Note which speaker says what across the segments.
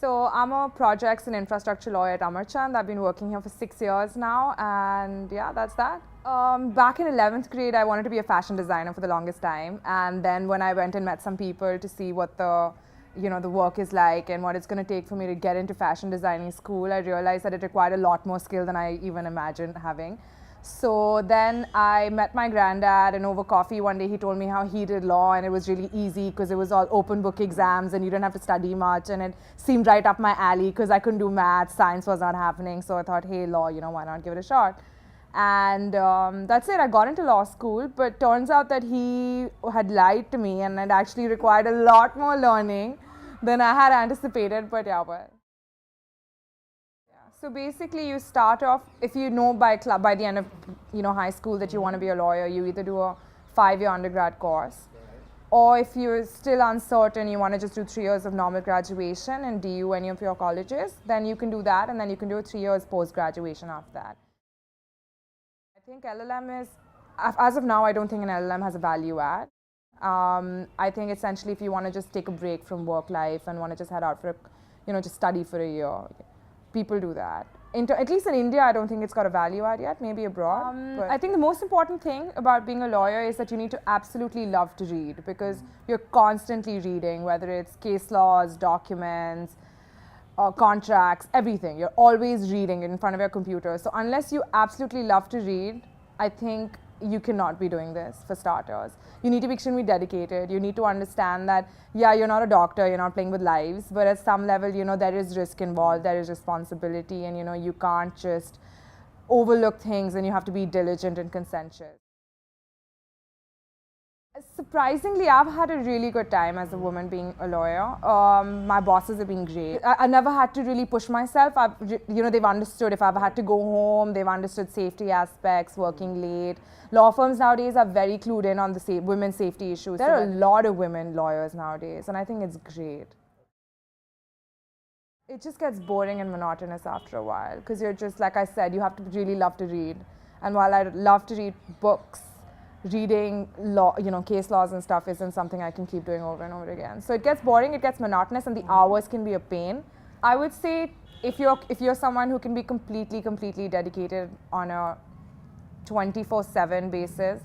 Speaker 1: So I'm a projects and infrastructure lawyer at Amarchand. I've been working here for 6 years now, and yeah, that's that. Back in 11th grade, I wanted to be a fashion designer for the longest time, and then when I went and met some people to see what the work is like and what it's going to take for me to get into fashion designing school, I realized that it required a lot more skill than I even imagined having. So then I met my granddad, and over coffee one day he told me how he did law, and it was really easy because it was all open book exams and you didn't have to study much, and it seemed right up my alley because I couldn't do math, science was not happening. So I thought, hey, law, why not give it a shot? And that's it. I got into law school, but turns out that he had lied to me, and it actually required a lot more learning than I had anticipated. But yeah, so basically, you start off, if you know by the end of high school that you want to be a lawyer, you either do a 5-year undergrad course, or if you're still uncertain, you want to just do 3 years of normal graduation and DU any of your colleges, then you can do that, and then you can do 3 years post-graduation after that. I think LLM is, as of now, I don't think an LLM has a value add. I think essentially if you want to just take a break from work life and want to just head out for just study for a year, people do that. At least in India, I don't think it's got a value add yet, maybe abroad. I think the most important thing about being a lawyer is that you need to absolutely love to read, because you're constantly reading, whether it's case laws, documents, contracts, everything. You're always reading in front of your computer. So unless you absolutely love to read, I think you cannot be doing this, for starters. You need to be extremely dedicated. You need to understand that, yeah, you're not a doctor, you're not playing with lives, but at some level, there is risk involved, there is responsibility, and you can't just overlook things, and you have to be diligent and conscientious. Surprisingly, I've had a really good time as a woman being a lawyer. My bosses have been great. I never had to really push myself. They've understood if I've had to go home, they've understood safety aspects, working late. Law firms nowadays are very clued in on the women's safety issues. There are a lot of women lawyers nowadays, and I think it's great. It just gets boring and monotonous after a while, because you're just, like I said, you have to really love to read. And while I love to read books, reading law, case laws and stuff isn't something I can keep doing over and over again. So it gets boring, it gets monotonous, and the hours can be a pain. I would say if you're someone who can be completely dedicated on a 24/7 basis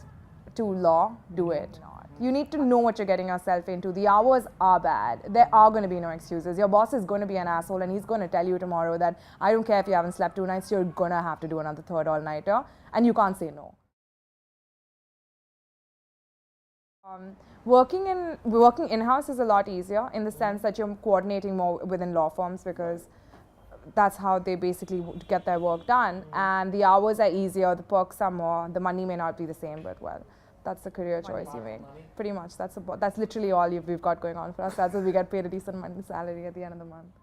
Speaker 1: to law, do it. You need to know what you're getting yourself into. The hours are bad. There are going to be no excuses. Your boss is going to be an asshole, and he's going to tell you tomorrow that I don't care if you haven't slept 2 nights, you're going to have to do another third all-nighter, and you can't say no. Working in-house is a lot easier, in the sense that you're coordinating more within law firms, because that's how they basically get their work done, and the hours are easier, the perks are more, the money may not be the same, but well, that's the career choice you make. Pretty much, that's literally all we've got going on for us. That's what we get paid a decent salary at the end of the month.